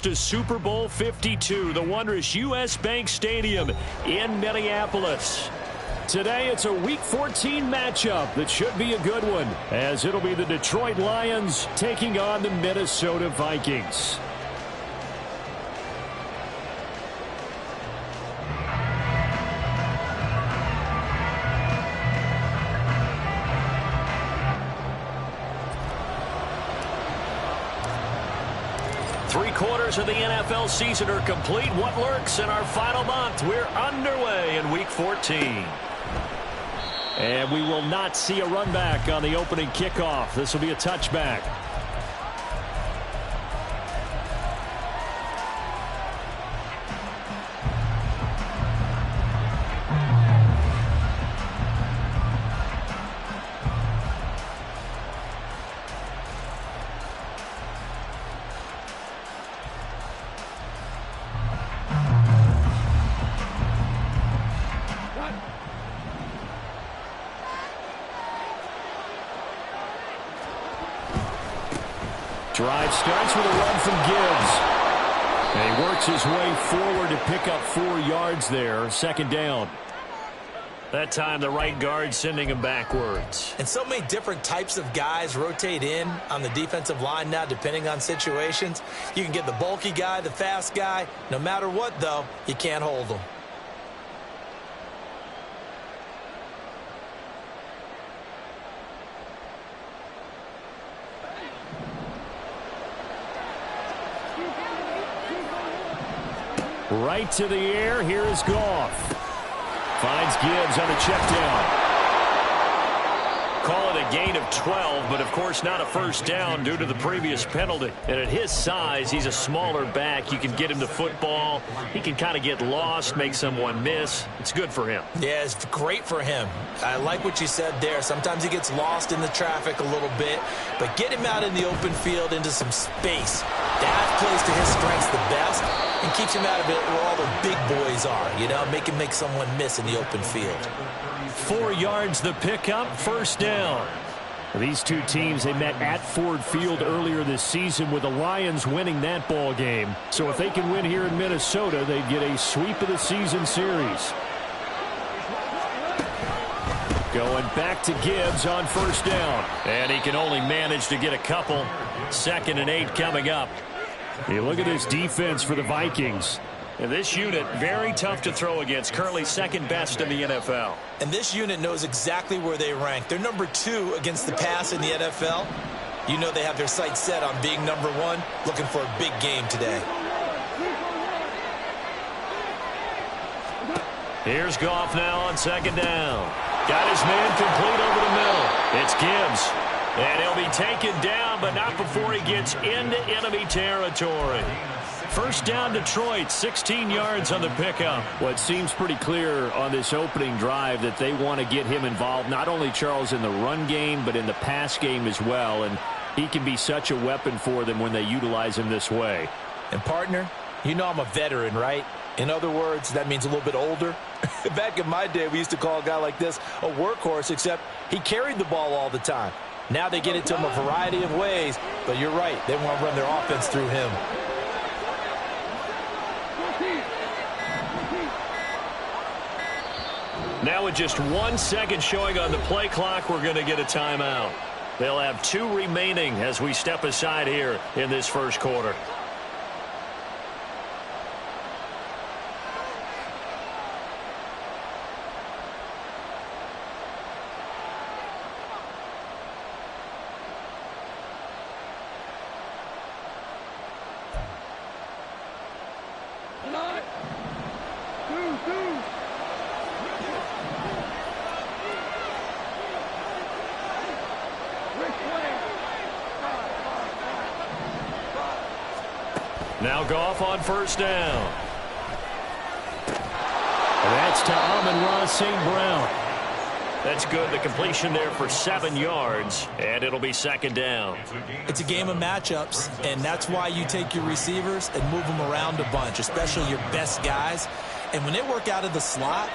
host to Super Bowl 52, the wondrous U.S. Bank Stadium in Minneapolis. Today, it's a Week 14 matchup that should be a good one, as it'll be the Detroit Lions taking on the Minnesota Vikings. Three-quarters of the NFL season are complete. What lurks in our final month? We're underway in Week 14. And we will not see a run back on the opening kickoff. This will be a touchback. Drive starts with a run from Gibbs. And he works his way forward to pick up 4 yards there. Second down. That time the right guard sending him backwards. And so many different types of guys rotate in on the defensive line now depending on situations. You can get the bulky guy, the fast guy. No matter what, though, you can't hold them. Right to the air. Here is Goff. Finds Gibbs on the check down. Call it a gain of 12, but of course not a first down due to the previous penalty. And at his size, he's a smaller back. You can get him the football. He can kind of get lost, make someone miss. It's good for him. Yeah, it's great for him. I like what you said there. Sometimes he gets lost in the traffic a little bit, but get him out in the open field into some space. That plays to his strengths the best and keeps him out of it where all the big boys are, you know, make him make someone miss in the open field. 4 yards the pickup, first down. These two teams, they met at Ford Field earlier this season with the Lions winning that ball game. So if they can win here in Minnesota, they'd get a sweep of the season series. Going back to Gibbs on first down. And he can only manage to get a couple. 2nd and 8 coming up. You look at this defense for the Vikings. And this unit, very tough to throw against. Currently second best in the NFL. And this unit knows exactly where they rank. They're number 2 against the pass in the NFL. You know they have their sights set on being number 1, looking for a big game today. Here's Goff now on second down. Got his man complete over the middle. It's Gibbs. And he'll be taken down, but not before he gets into enemy territory. First down, Detroit, 16 yards on the pickup. Well, it seems pretty clear on this opening drive that they want to get him involved, not only, Charles, in the run game, but in the pass game as well. And he can be such a weapon for them when they utilize him this way. And, partner, you know I'm a veteran, right? In other words, that means a little bit older. Back in my day, we used to call a guy like this a workhorse, except he carried the ball all the time. Now they get it to him a variety of ways, but you're right. They want to run their offense through him. Now with just 1 second showing on the play clock, we're going to get a timeout. They'll have 2 remaining as we step aside here in this first quarter. Now Goff on first down. And that's to Amon-Ra St. Brown. That's good. The completion there for 7 yards, and it'll be second down. It's a game of matchups, and that's why you take your receivers and move them around a bunch, especially your best guys. And when they work out of the slot,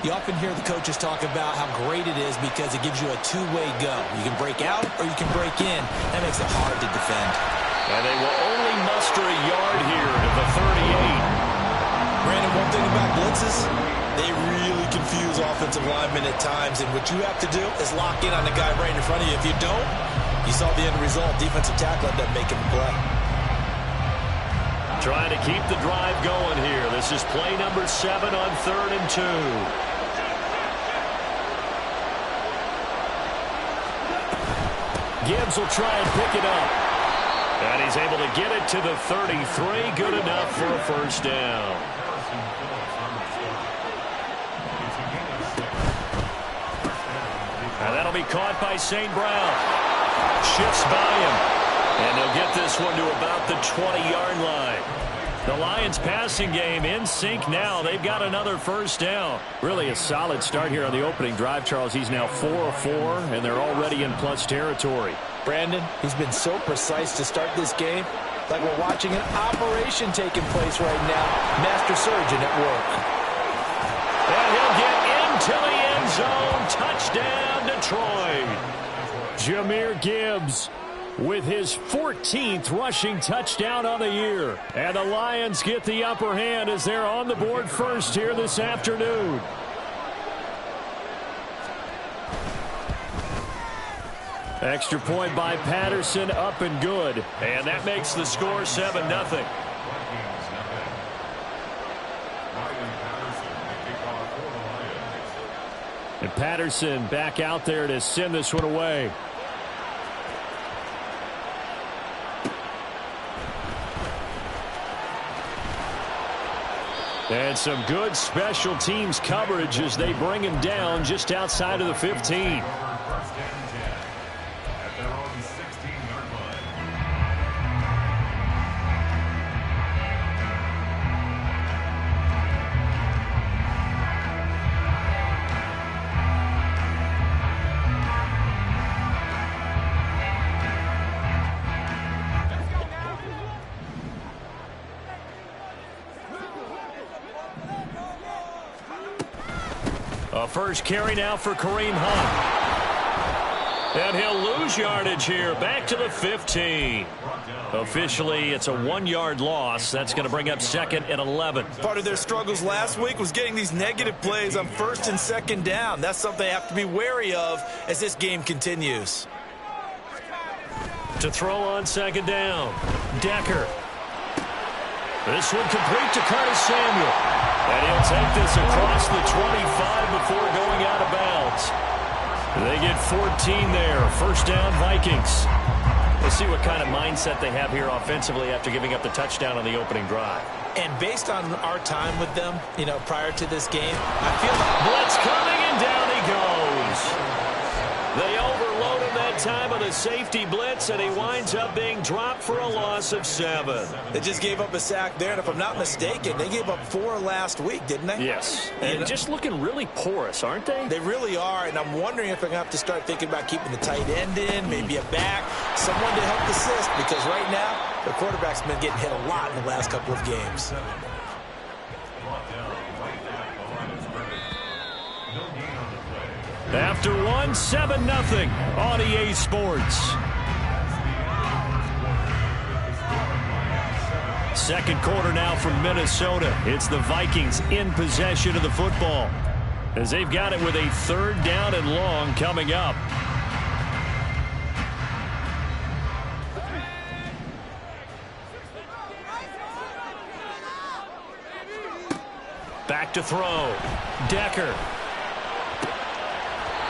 you often hear the coaches talk about how great it is because it gives you a two-way go. You can break out or you can break in. That makes it hard to defend. And they will only muster a yard here quarterback blitzes, they really confuse offensive linemen at times, and what you have to do is lock in on the guy right in front of you. If you don't, you saw the end result. Defensive tackle ended up making the play. Trying to keep the drive going here. This is play number 7 on 3rd and 2. Gibbs will try and pick it up. And he's able to get it to the 33. Good enough for a first down. And that'll be caught by St. Brown. Shifts by him. And they'll get this one to about the 20-yard line. The Lions passing game in sync now. They've got another first down. Really a solid start here on the opening drive, Charles. He's now 4 of 4, and they're already in plus territory. Brandon, he's been so precise to start this game. Like we're watching an operation taking place right now. Master surgeon at work. And he'll get into the end zone. Touchdown, Detroit. Jahmyr Gibbs with his 14th rushing touchdown on the year. And the Lions get the upper hand as they're on the board first here this afternoon. Extra point by Patterson, up and good. And that makes the score 7-0. And Patterson back out there to send this one away. And some good special teams coverage as they bring him down just outside of the 15. A first carry now for Kareem Hunt. And he'll lose yardage here. Back to the 15. Officially, it's a 1-yard loss. That's going to bring up 2nd and 11. Part of their struggles last week was getting these negative plays on 1st and 2nd down. That's something they have to be wary of as this game continues. To throw on 2nd down. Decker. This one complete to Curtis Samuel. And he'll take this across the 25 before going out of bounds. They get 14 there. First down, Vikings. We'll see what kind of mindset they have here offensively after giving up the touchdown on the opening drive. And based on our time with them, prior to this game, I feel like blitz coming, and down he goes. They overload him that time with a safety blitz, and he winds up being dropped for a loss of 7. They just gave up a sack there, and if I'm not mistaken, they gave up 4 last week, didn't they? Yes, and just looking really porous, aren't they? They really are, and I'm wondering if they're going to have to start thinking about keeping the tight end in, maybe a back, someone to help assist, because right now, the quarterback's been getting hit a lot in the last couple of games. After 7-0 on EA Sports. Second quarter now from Minnesota. It's the Vikings in possession of the football as they've got it with a 3rd down and long coming up. Back to throw. Decker.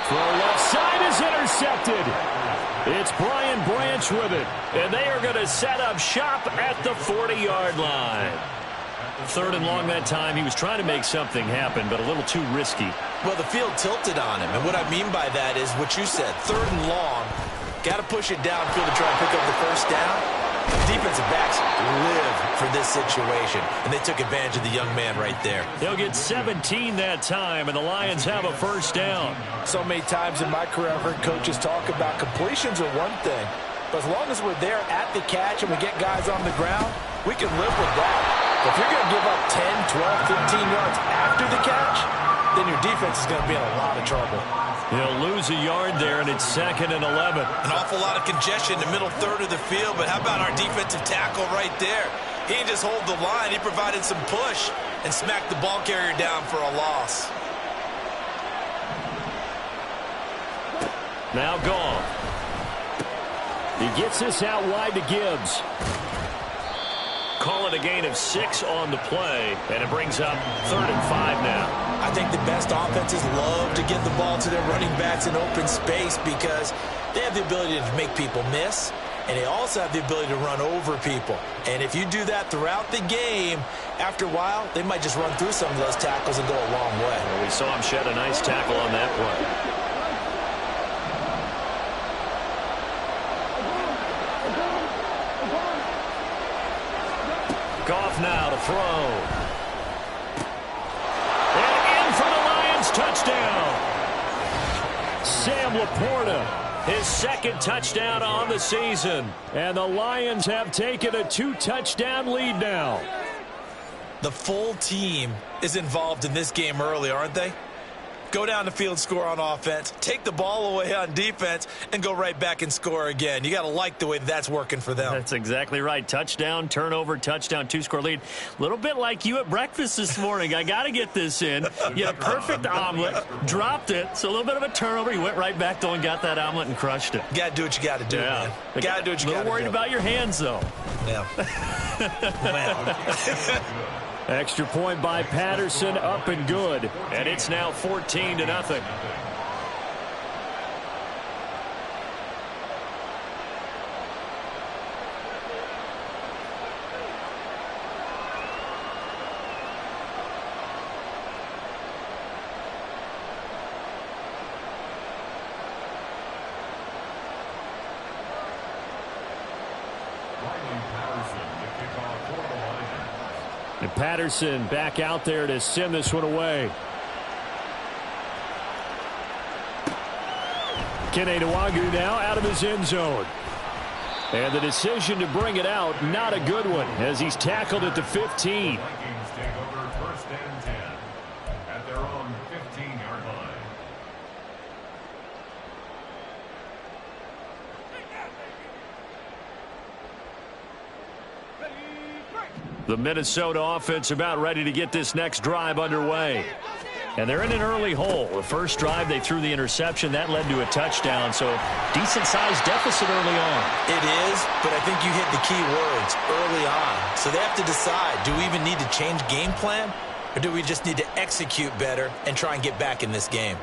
Throw left side is intercepted. It's Brian Branch with it. And they are going to set up shop at the 40-yard line. 3rd and long that time. He was trying to make something happen, but a little too risky. Well, the field tilted on him. And what I mean by that is what you said. 3rd and long. Got to push it downfield to try and pick up the first down. Defensive backs live for this situation, and they took advantage of the young man right there. They'll get 17 that time, and the Lions have a first down. So many times in my career, I've heard coaches talk about completions are one thing, but as long as we're there at the catch and we get guys on the ground, we can live with that. But if you're going to give up 10, 12, 15 yards after the catch, then your defense is going to be in a lot of trouble. He'll lose a yard there, and it's 2nd and 11. An awful lot of congestion in the middle 3rd of the field, but how about our defensive tackle right there? He didn't just hold the line. He provided some push and smacked the ball carrier down for a loss. Now gone. He gets this out wide to Gibbs. Call it a gain of 6 on the play, and it brings up 3rd and 5 now. I think the best offenses love to get the ball to their running backs in open space because they have the ability to make people miss, and they also have the ability to run over people. And if you do that throughout the game, after a while, they might just run through some of those tackles and go a long way. Well, we saw him shed a nice tackle on that play. Goff now to throw. And in for the Lions touchdown. Sam Laporta, his 2nd touchdown on the season. And the Lions have taken a 2-touchdown lead now. The full team is involved in this game early, aren't they? Go down the field, score on offense, take the ball away on defense, and go right back and score again. You got to like the way that's working for them. That's exactly right. Touchdown, turnover, touchdown, 2-score lead. A little bit like you at breakfast this morning. I got to get this in. You had a perfect omelet, dropped it, so a little bit of a turnover. You went right back, though, and got that omelet and crushed it. You got to do what you got to do, man. You got to do what you got to do. A little worried about your hands, though. Yeah. Extra point by Patterson, up and good. And it's now 14-0. And Patterson back out there to send this one away. Kene Nwangwu now out of his end zone. And the decision to bring it out, not a good one, as he's tackled at the 15. The Minnesota offense about ready to get this next drive underway. And they're in an early hole. The first drive, they threw the interception. That led to a touchdown, so decent-sized deficit early on. It is, but I think you hit the key words, early on. So they have to decide, do we even need to change game plan, or do we just need to execute better and try and get back in this game?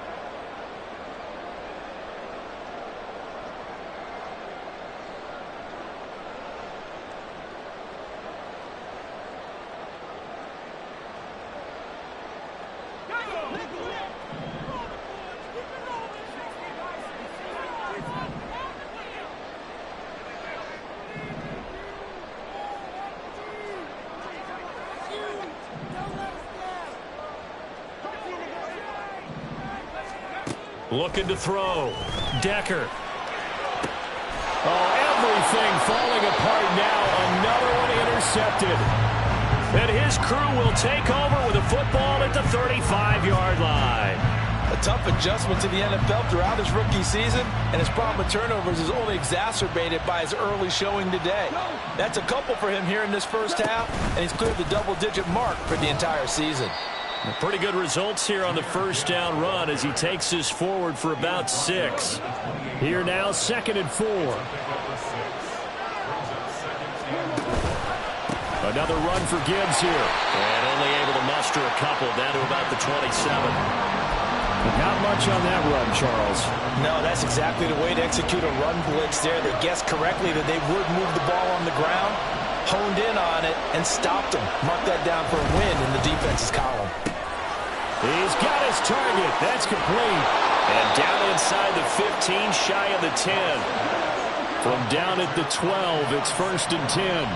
Looking to throw. Decker. Oh, everything falling apart now. Another one intercepted. And his crew will take over with a football at the 35-yard line. A tough adjustment to the NFL throughout his rookie season, and his problem with turnovers is only exacerbated by his early showing today. That's a couple for him here in this first half, and he's cleared the double-digit mark for the entire season. Pretty good results here on the first down run as he takes this forward for about 6. Here now, 2nd and 4. Another run for Gibbs here. And only able to muster a couple down to about the 27. Not much on that run, Charles. No, that's exactly the way to execute a run blitz there. They guessed correctly that they would move the ball on the ground, honed in on it, and stopped them. Mark that down for a win in the defense's column. He's got his target. That's complete. And down inside the 15, shy of the 10. From down at the 12, it's 1st and 10.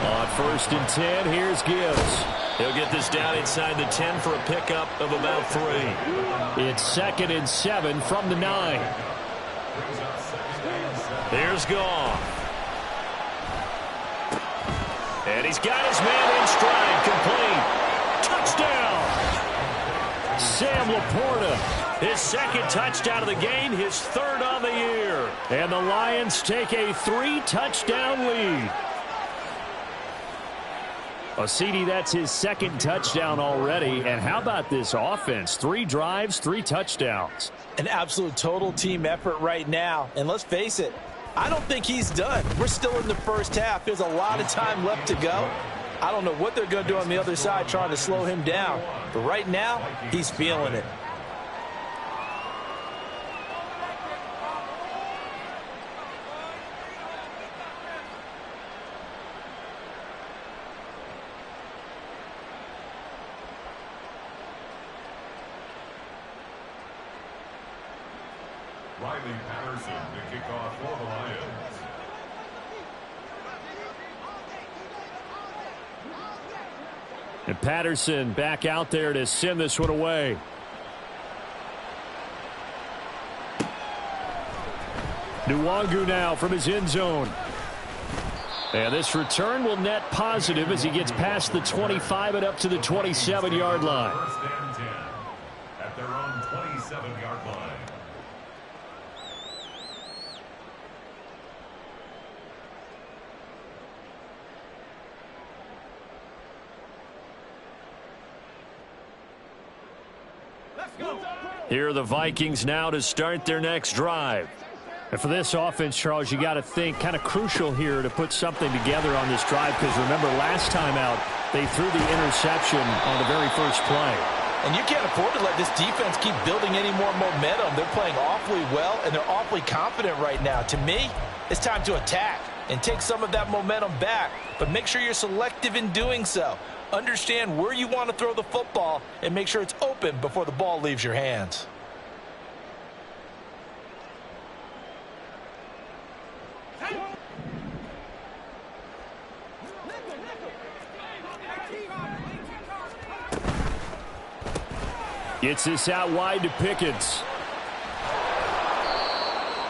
On 1st and 10, here's Gibbs. He'll get this down inside the 10 for a pickup of about 3. It's 2nd and 7 from the 9. Here's Goff. And he's got his man in stride, complete. Touchdown! Sam Laporta, his 2nd touchdown of the game, his 3rd on the year. And the Lions take a 3-touchdown lead. CD, that's his second touchdown already. And how about this offense? 3 drives, 3 touchdowns. An absolute total team effort right now. And let's face it, I don't think he's done. We're still in the first half. There's a lot of time left to go. I don't know what they're going to do on the other side trying to slow him down. But right now, he's feeling it. Patterson to kick off for the Lions. And Patterson back out there to send this one away. Nwangu now from his end zone. And this return will net positive as he gets past the 25 and up to the 27-yard line. First and 10 at their own 27-yard line. Here are the Vikings now to start their next drive. And for this offense, Charles, you got to think kind of crucial here to put something together on this drive, because remember last time out they threw the interception on the very first play. And you can't afford to let this defense keep building any more momentum. They're playing awfully well, and they're awfully confident right now. To me, it's time to attack and take some of that momentum back, but make sure you're selective in doing so. Understand where you want to throw the football and make sure it's open before the ball leaves your hands. Gets this out wide to Pickens.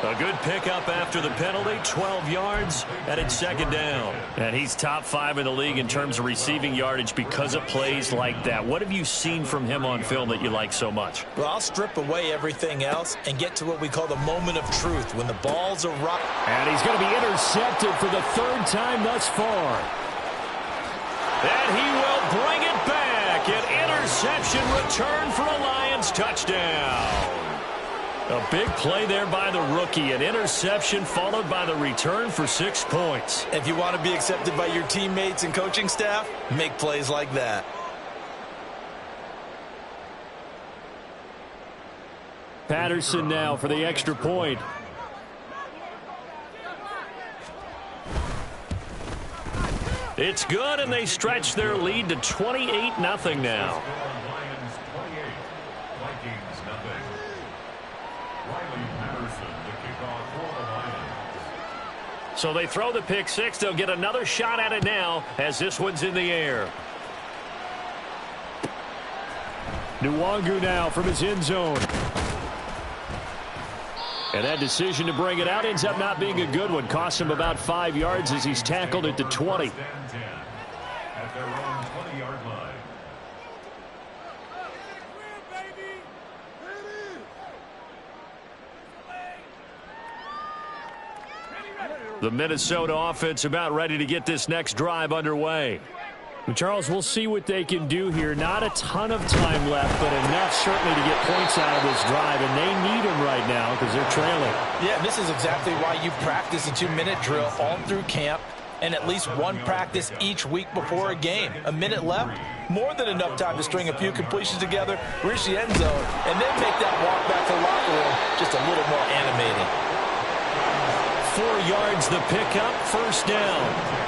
A good pickup after the penalty, 12 yards, and it's second down. And he's top 5 in the league in terms of receiving yardage because of plays like that. What have you seen from him on film that you like so much? Well, I'll strip away everything else and get to what we call the moment of truth, when the ball's arrived. And he's going to be intercepted for the 3rd time thus far. And he will bring it back. An interception return for a Lions touchdown. A big play there by the rookie. An interception followed by the return for 6 points. If you want to be accepted by your teammates and coaching staff, make plays like that. Patterson now for the extra point. It's good, and they stretch their lead to 28-0 now. So they throw the pick six. They'll get another shot at it now as this one's in the air. Nwangu now from his end zone. And that decision to bring it out ends up not being a good one. Costs him about 5 yards as he's tackled at the 20. At their own 20-yard line. The Minnesota offense about ready to get this next drive underway. Charles, we'll see what they can do here. Not a ton of time left, but enough certainly to get points out of this drive, and they need them right now because they're trailing. Yeah, this is exactly why you practice a 2-minute drill all through camp and at least one practice each week before a game. A minute left, more than enough time to string a few completions together, reach the end zone, and then make that walk back to the locker room just a little more animated. 4 yards the pickup, first down.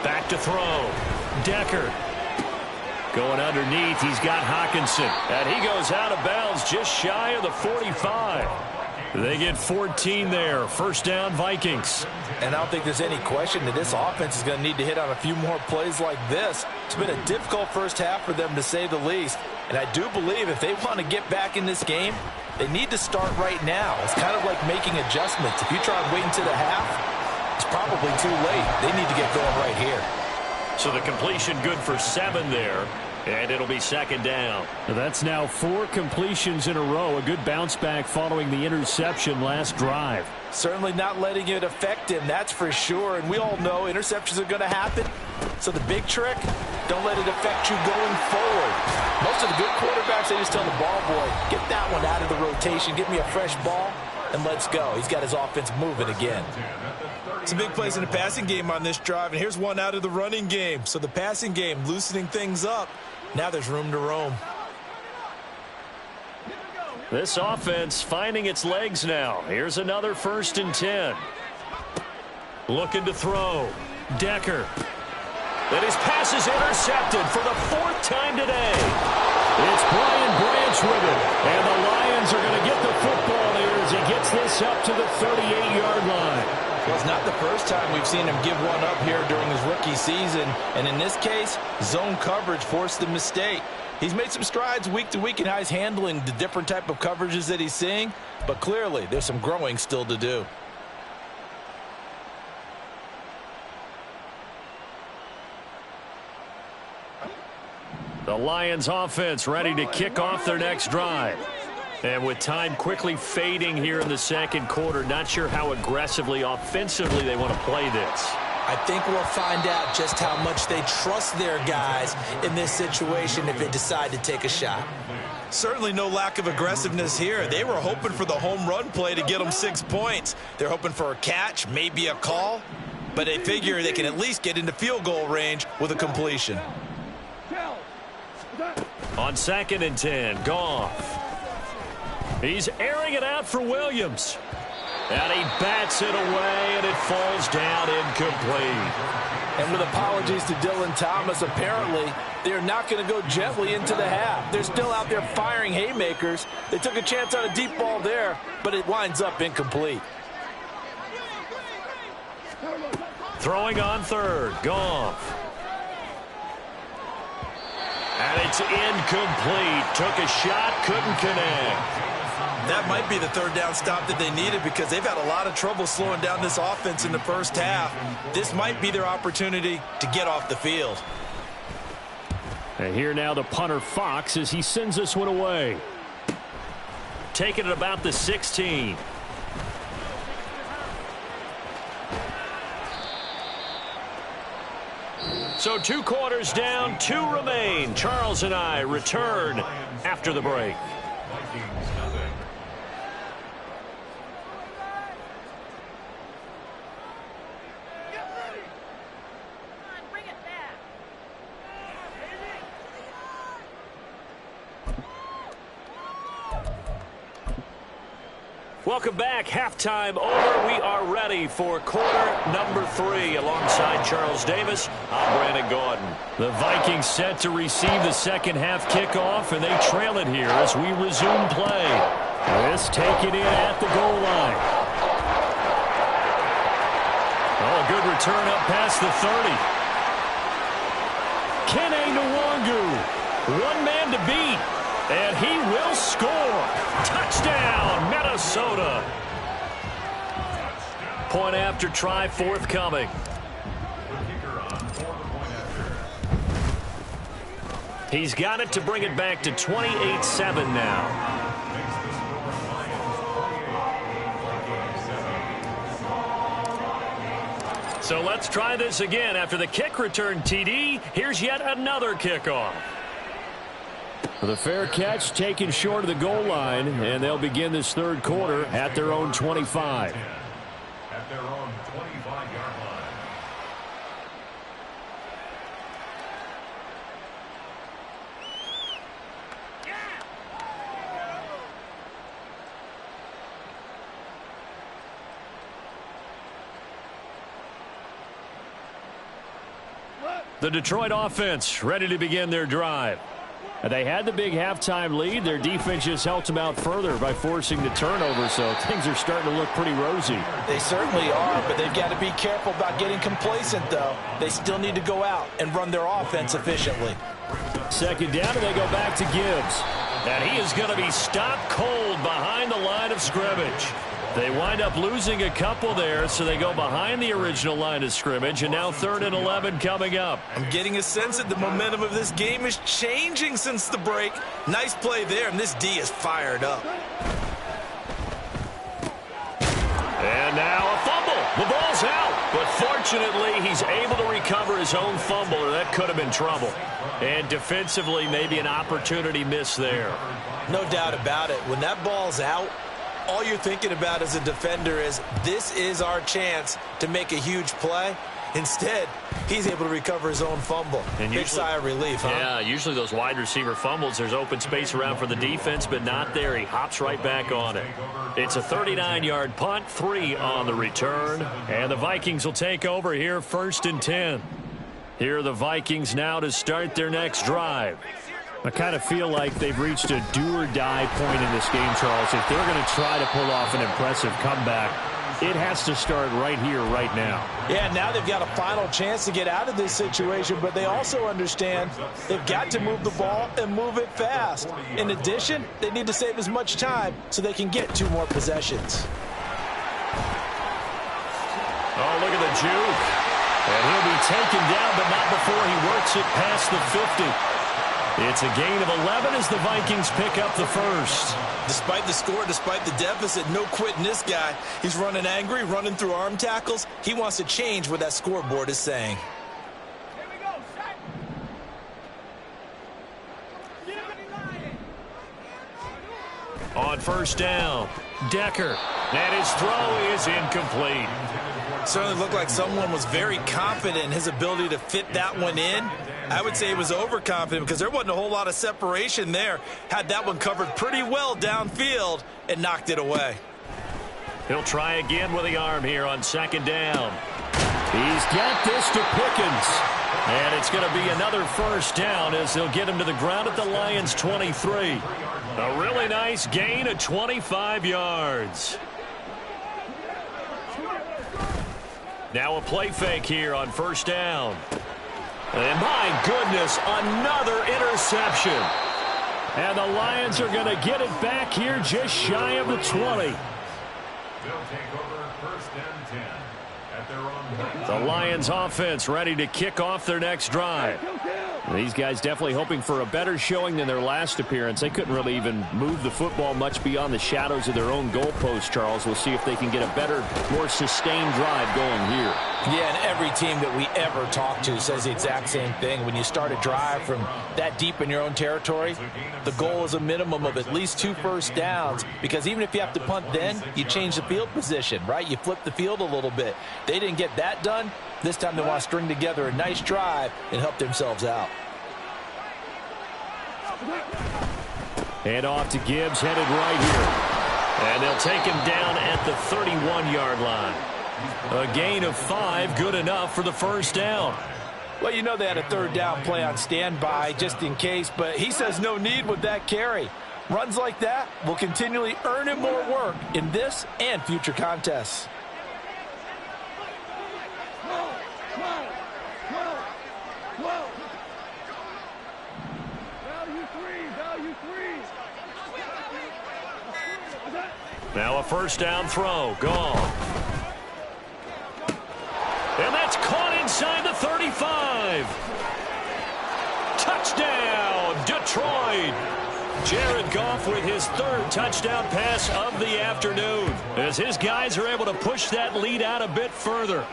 Back to throw. Decker. Going underneath, he's got Hockenson. And he goes out of bounds just shy of the 45. They get 14 there. First down, Vikings. And I don't think there's any question that this offense is going to need to hit on a few more plays like this. It's been a difficult first half for them, to say the least. And I do believe if they want to get back in this game, they need to start right now. It's kind of like making adjustments. If you try and wait until the half, it's probably too late. They need to get going right here. So the completion good for 7 there. And it'll be second down. That's now 4 completions in a row. A good bounce back following the interception last drive. Certainly not letting it affect him, that's for sure. And we all know interceptions are going to happen. So the big trick, don't let it affect you going forward. Most of the good quarterbacks, they just tell the ball boy, get that one out of the rotation, get me a fresh ball, and let's go. He's got his offense moving again. Some big plays in the passing game on this drive, and here's one out of the running game. So the passing game loosening things up. Now there's room to roam. This offense finding its legs now. Here's another 1st and 10. Looking to throw. Decker. And his pass is intercepted for the 4th time today. It's Brian Branch with it. And the Lions are going to get the football here as he gets this up to the 38-yard line. Well, it's not the first time we've seen him give one up here during his rookie season. And in this case, zone coverage forced the mistake. He's made some strides week to week in how he's handling the different type of coverages that he's seeing. But clearly, there's some growing still to do. The Lions offense ready to kick off their next drive. And with time quickly fading here in the second quarter, not sure how aggressively, offensively they want to play this. I think we'll find out just how much they trust their guys in this situation if they decide to take a shot. Certainly no lack of aggressiveness here. They were hoping for the home run play to get them 6 points. They're hoping for a catch, maybe a call, but they figure they can at least get into field goal range with a completion. On 2nd and 10, Goff. He's airing it out for Williams. And he bats it away, and it falls down incomplete. And with apologies to Dylan Thomas, apparently they're not going to go gently into the half. They're still out there firing haymakers. They took a chance on a deep ball there, but it winds up incomplete. Throwing on 3rd, Goff. And it's incomplete. Took a shot, couldn't connect. That might be the 3rd down stop that they needed because they've had a lot of trouble slowing down this offense in the first half. This might be their opportunity to get off the field. And here now the punter Fox as he sends this one away. Taking it about the 16. So 2 quarters down, 2 remain. Charles and I return after the break. Welcome back. Halftime over. We are ready for quarter number 3. Alongside Charles Davis, I'm Brandon Gordon. The Vikings set to receive the second half kickoff, and they trail it here as we resume play. This taken in at the goal line. Oh, a good return up past the 30. Kene Nwangu, one man to beat. And he will score. Touchdown, Minnesota. Point after try forthcoming. He's got it to bring it back to 28-7 now. So let's try this again. After the kick return TD, here's yet another kickoff. The fair catch taken short of the goal line, and they'll begin this third quarter at their own 25. At their own 25-yard line. The Detroit offense ready to begin their drive. They had the big halftime lead. Their defense just helped them out further by forcing the turnover, so things are starting to look pretty rosy. They certainly are, but they've got to be careful about getting complacent, though. They still need to go out and run their offense efficiently. Second down, and they go back to Gibbs. And he is going to be stopped cold behind the line of scrimmage. They wind up losing a couple there, so they go behind the original line of scrimmage, and now 3rd and 11 coming up. I'm getting a sense that the momentum of this game is changing since the break. Nice play there, and this D is fired up. And now a fumble. The ball's out. But fortunately, he's able to recover his own fumble, or that could have been trouble. And defensively, maybe an opportunity missed there. No doubt about it. When that ball's out, all you're thinking about as a defender is, this is our chance to make a huge play. Instead, he's able to recover his own fumble. And big sigh of relief, huh? Yeah, usually those wide receiver fumbles, there's open space around for the defense, but not there. He hops right back on it. It's a 39-yard punt, 3 on the return. And the Vikings will take over here, 1st and 10. Here are the Vikings now to start their next drive. I kind of feel like they've reached a do-or-die point in this game, Charles. If they're going to try to pull off an impressive comeback, it has to start right here, right now. Yeah, now they've got a final chance to get out of this situation, but they also understand they've got to move the ball and move it fast. In addition, they need to save as much time so they can get 2 more possessions. Oh, look at the juke. And he'll be taken down, but not before he works it past the 50. It's a gain of 11 as the Vikings pick up the first. Despite the score, despite the deficit, no quitting this guy. He's running angry, running through arm tackles. He wants to change what that scoreboard is saying. On 1st down, Decker. And his throw is incomplete. Certainly looked like someone was very confident in his ability to fit that one in. I would say he was overconfident because there wasn't a whole lot of separation there. Had that one covered pretty well downfield and knocked it away. He'll try again with the arm here on 2nd down. He's got this to Pickens. And it's going to be another 1st down as they'll get him to the ground at the Lions' 23. A really nice gain of 25 yards. Now a play fake here on 1st down. And my goodness, another interception. And the Lions are going to get it back here just shy of the 20. They'll take over 1st and 10 at their own. The Lions offense ready to kick off their next drive. These guys definitely hoping for a better showing than their last appearance. They couldn't really even move the football much beyond the shadows of their own goalpost, Charles. We'll see if they can get a better, more sustained drive going here. Yeah, and every team that we ever talk to says the exact same thing. When you start a drive from that deep in your own territory, the goal is a minimum of at least 2 first downs, because even if you have to punt then, you change the field position, right? You flip the field a little bit. They didn't get that done. This time they want to string together a nice drive and help themselves out. And off to Gibbs, headed right here. And they'll take him down at the 31-yard line. A gain of 5, good enough for the 1st down. Well, you know they had a 3rd down play on standby just in case, but he says no need with that carry. Runs like that will continually earn him more work in this and future contests. Now a 1st down throw, gone. And that's caught inside the 35. Touchdown, Detroit. Jared Goff with his 3rd touchdown pass of the afternoon, as his guys are able to push that lead out a bit further.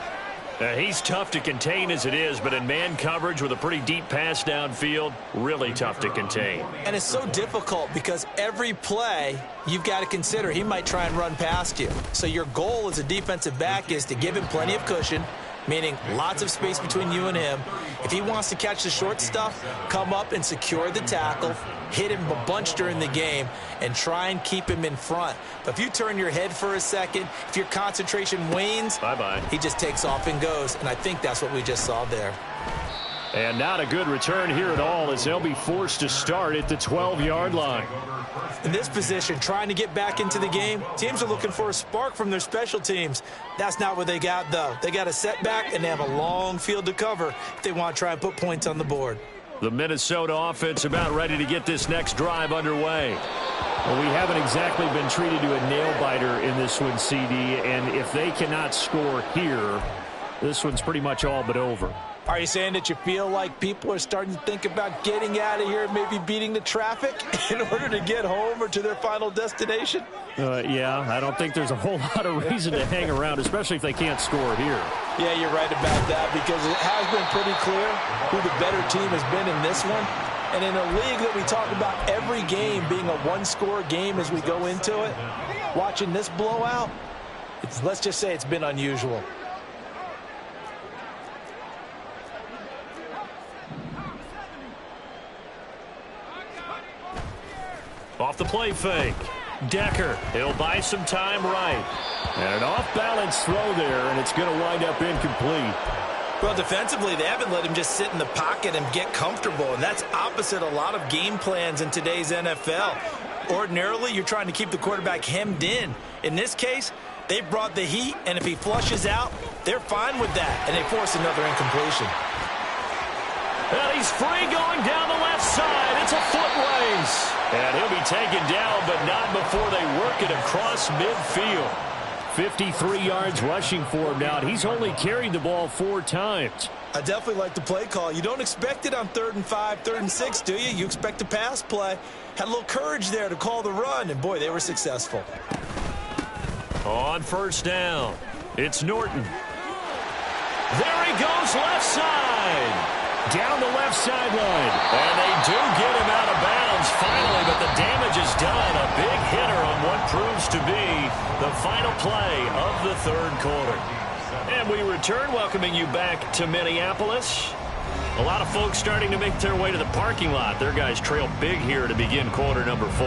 He's tough to contain as it is, but in man coverage with a pretty deep pass downfield, really tough to contain. And it's so difficult because every play you've got to consider he might try and run past you. So your goal as a defensive back is to give him plenty of cushion, meaning lots of space between you and him. If he wants to catch the short stuff, come up and secure the tackle, hit him a bunch during the game, and try and keep him in front. But if you turn your head for a second, if your concentration wanes, bye-bye, he just takes off and goes, and I think that's what we just saw there. And not a good return here at all, as they'll be forced to start at the 12-yard line. In this position, trying to get back into the game, teams are looking for a spark from their special teams. That's not what they got, though. They got a setback, and they have a long field to cover if they want to try and put points on the board. The Minnesota offense about ready to get this next drive underway. Well, we haven't exactly been treated to a nail-biter in this one, CD, and if they cannot score here, this one's pretty much all but over. Are you saying that you feel like people are starting to think about getting out of here, maybe beating the traffic in order to get home or to their final destination? Yeah, I don't think there's a whole lot of reason to hang around, especially if they can't score here. Yeah, you're right about that, because it has been pretty clear who the better team has been in this one. And in a league that we talk about every game being a one-score game as we go into it, watching this blowout, let's just say it's been unusual. Off the play fake. Decker, he'll buy some time right. And an off-balance throw there, and it's going to wind up incomplete. Well, defensively, they haven't let him just sit in the pocket and get comfortable, and that's opposite a lot of game plans in today's NFL. Ordinarily, you're trying to keep the quarterback hemmed in. In this case, they brought the heat, and if he flushes out, they're fine with that, and they force another incompletion. And he's free going down the left side. It's a foot race. And he'll be taken down, but not before they work it across midfield. 53 yards rushing for him now. He's only carried the ball 4 times. I definitely like the play call. You don't expect it on 3rd and 5, 3rd and 6, do you? You expect a pass play. Had a little courage there to call the run, and boy, they were successful. On first down, it's Norton. There he goes, left side. Down the left sideline. And they do get him out of bounds finally, but the damage is done. A big hitter on what proves to be the final play of the 3rd quarter. And we return, welcoming you back to Minneapolis. A lot of folks starting to make their way to the parking lot. Their guys trail big here to begin quarter number 4.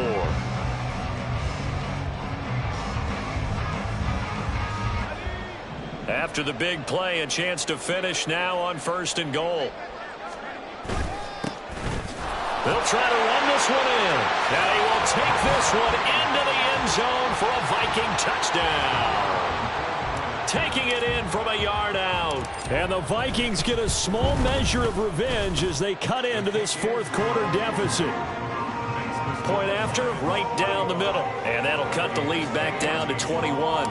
After the big play, a chance to finish now on 1st and goal. They'll try to run this one in. Now he will take this one into the end zone for a Viking touchdown. Taking it in from a yard out. And the Vikings get a small measure of revenge as they cut into this 4th quarter deficit. Point after, right down the middle. And that'll cut the lead back down to 21.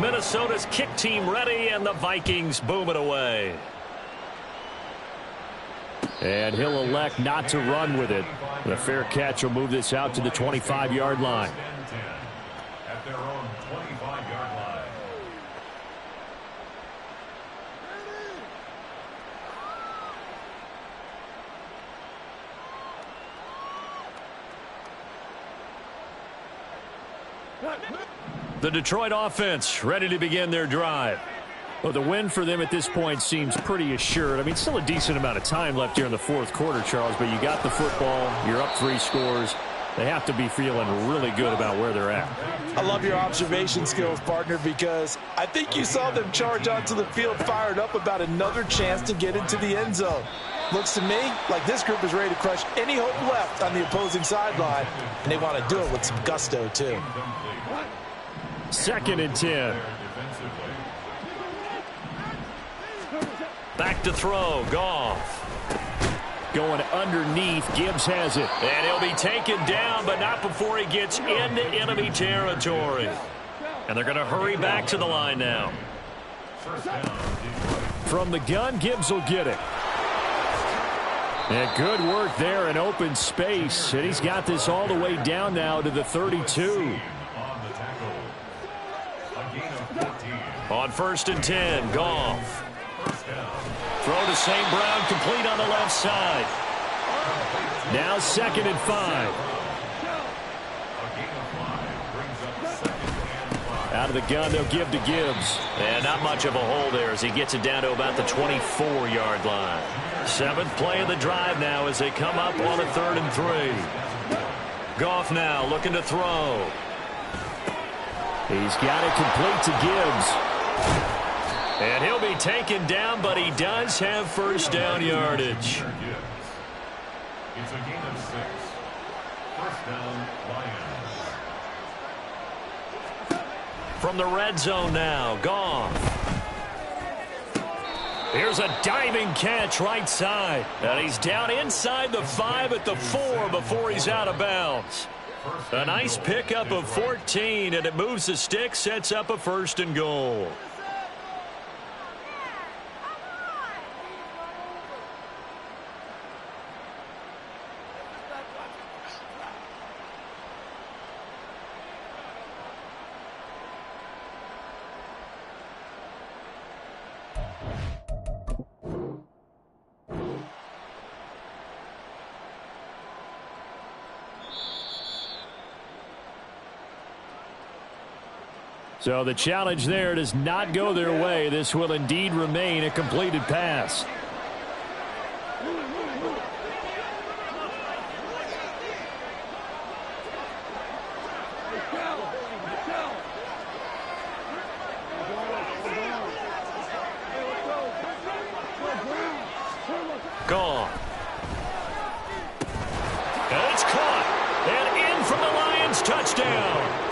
Minnesota's kick team ready, and the Vikings boom it away. And he'll elect not to run with it. The fair catch will move this out to the 25-yard line. At their own 25-yard line. The Detroit offense ready to begin their drive. Well, the win for them at this point seems pretty assured. I mean, still a decent amount of time left here in the 4th quarter, Charles, but you got the football. You're up 3 scores. They have to be feeling really good about where they're at. I love your observation skills, partner, because I think you saw them charge onto the field fired up about another chance to get into the end zone. Looks to me like this group is ready to crush any hope left on the opposing sideline, and they want to do it with some gusto, too. 2nd and 10. Back to throw, Goff. Going underneath, Gibbs has it. And he'll be taken down, but not before he gets into enemy territory. And they're going to hurry back to the line now. From the gun, Gibbs will get it. And good work there in open space. And he's got this all the way down now to the 32. On 1st and 10, Goff. Throw to St. Brown, complete on the left side. Now 2nd and 5. Out of the gun, they'll give to Gibbs. And not much of a hole there as he gets it down to about the 24-yard line. 7th play of the drive now as they come up on a 3rd and 3. Goff now looking to throw. He's got it complete to Gibbs. And he'll be taken down, but he does have 1st down yardage. It's a gain of 6. 1st down, Lions. From the red zone now, Goff. Here's a diving catch right side. And he's down inside the 5 at the 4 before he's out of bounds. A nice pickup of 14, and it moves the stick, sets up a 1st and goal. So the challenge there does not go their way. This will indeed remain a completed pass. Gone. And it's caught. And in from the Lions. Touchdown.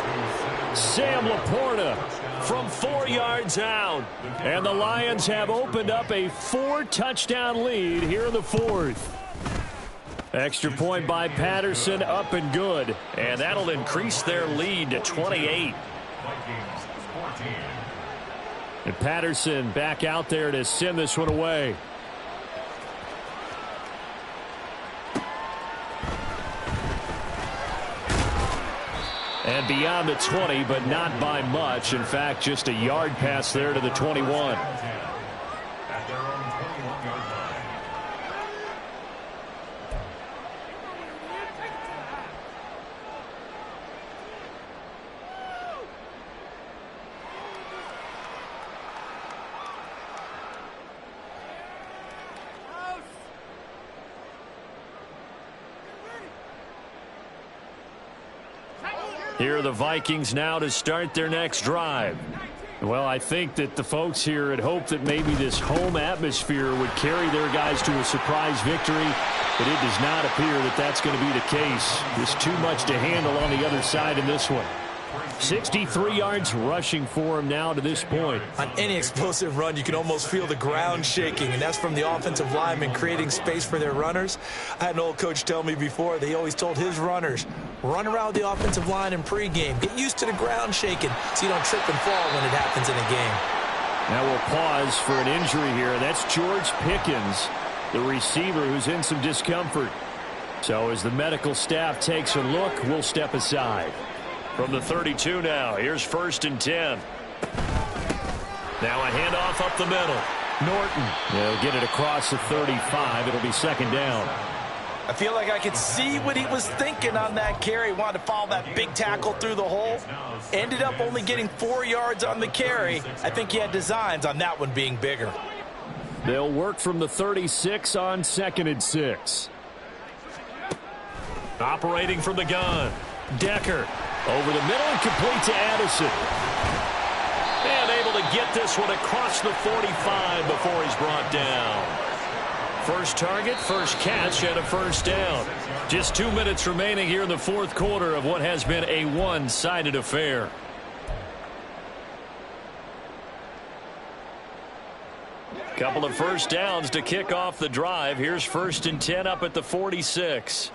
Sam Laporta from 4 yards out. And the Lions have opened up a 4-touchdown lead here in the 4th. Extra point by Patterson, up and good. And that'll increase their lead to 28. And Patterson back out there to send this one away. And beyond the 20, but not by much. In fact, just a yard pass there to the 21. Here are the Vikings now to start their next drive. Well, I think that the folks here had hoped that maybe this home atmosphere would carry their guys to a surprise victory, but it does not appear that that's going to be the case. There's too much to handle on the other side in this one. 63 yards rushing for him now to this point. On any explosive run, you can almost feel the ground shaking, and that's from the offensive linemen creating space for their runners. I had an old coach tell me before, they always told his runners, run around the offensive line in pregame. Get used to the ground shaking so you don't trip and fall when it happens in a game. Now we'll pause for an injury here. That's George Pickens, the receiver who's in some discomfort. So as the medical staff takes a look, we'll step aside. From the 32 now, here's 1st and 10. Now a handoff up the middle. Norton, they'll get it across the 35. It'll be 2nd down. I feel like I could see what he was thinking on that carry. Wanted to follow that big tackle through the hole. Ended up only getting 4 yards on the carry. I think he had designs on that one being bigger. They'll work from the 36 on 2nd and 6. Operating from the gun. Decker. Over the middle and complete to Addison. And able to get this one across the 45 before he's brought down. First target, first catch, and a 1st down. Just 2 minutes remaining here in the 4th quarter of what has been a one-sided affair. Couple of 1st downs to kick off the drive. Here's 1st and 10 up at the 46.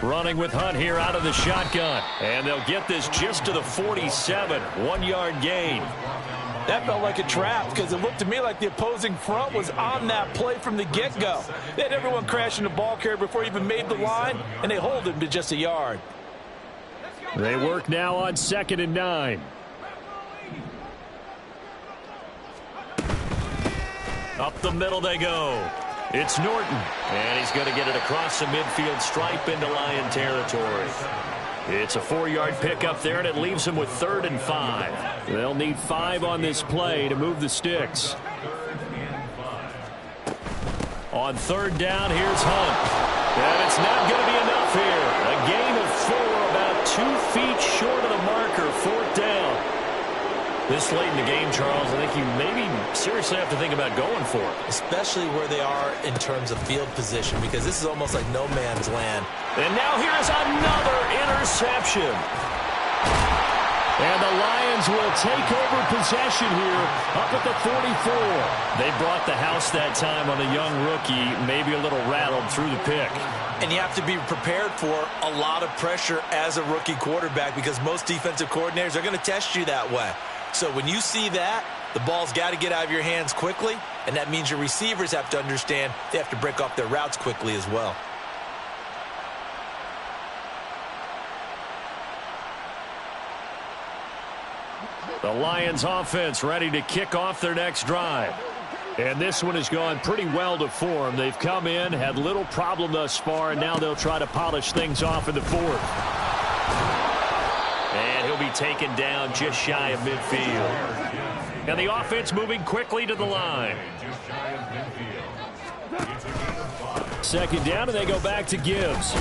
Running with Hunt here out of the shotgun. And they'll get this just to the 47. 1-yard gain. That felt like a trap because it looked to me like the opposing front was on that play from the get-go. They had everyone crashing the ball carrier before he even made the line, and they hold him to just a yard. They work now on 2nd and 9. Up the middle they go. It's Norton, and he's going to get it across the midfield stripe into Lion territory. It's a 4-yard pickup there, and it leaves him with 3rd and 5. They'll need 5 on this play to move the sticks. On 3rd down, here's Hunt. And it's not going to be enough here. A gain of 4, about 2 feet short of the marker, 4th down. This late in the game, Charles, I think you maybe seriously have to think about going for it. Especially where they are in terms of field position, because this is almost like no man's land. And now here's another interception. And the Lions will take over possession here up at the 44. They brought the house that time on a young rookie, maybe a little rattled through the pick. And you have to be prepared for a lot of pressure as a rookie quarterback because most defensive coordinators are going to test you that way. So when you see that, the ball's got to get out of your hands quickly, and that means your receivers have to understand they have to break off their routes quickly as well. The Lions offense ready to kick off their next drive. And this one has gone pretty well to form. They've come in, had little problem thus far, and now they'll try to polish things off in the fourth. And he'll be taken down just shy of midfield. And the offense moving quickly to the line. Second down, and they go back to Gibbs.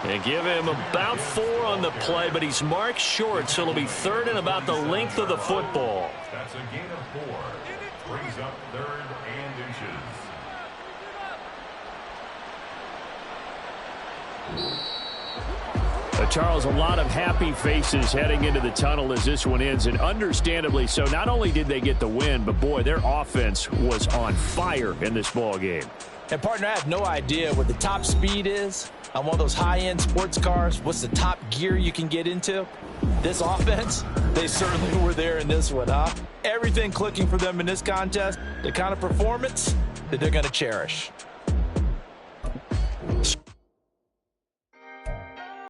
They give him about 4 on the play, but he's marked short, so it'll be third and about the length of the football. That's a gain of 4. Brings up 3rd and inches. Charles, a lot of happy faces heading into the tunnel as this one ends, and understandably so. Not only did they get the win, but boy, their offense was on fire in this ball game. And partner, I have no idea what the top speed is on one of those high-end sports cars. What's the top gear you can get into? This offense, they certainly were there in this one, huh? Everything clicking for them in this contest, the kind of performance that they're going to cherish.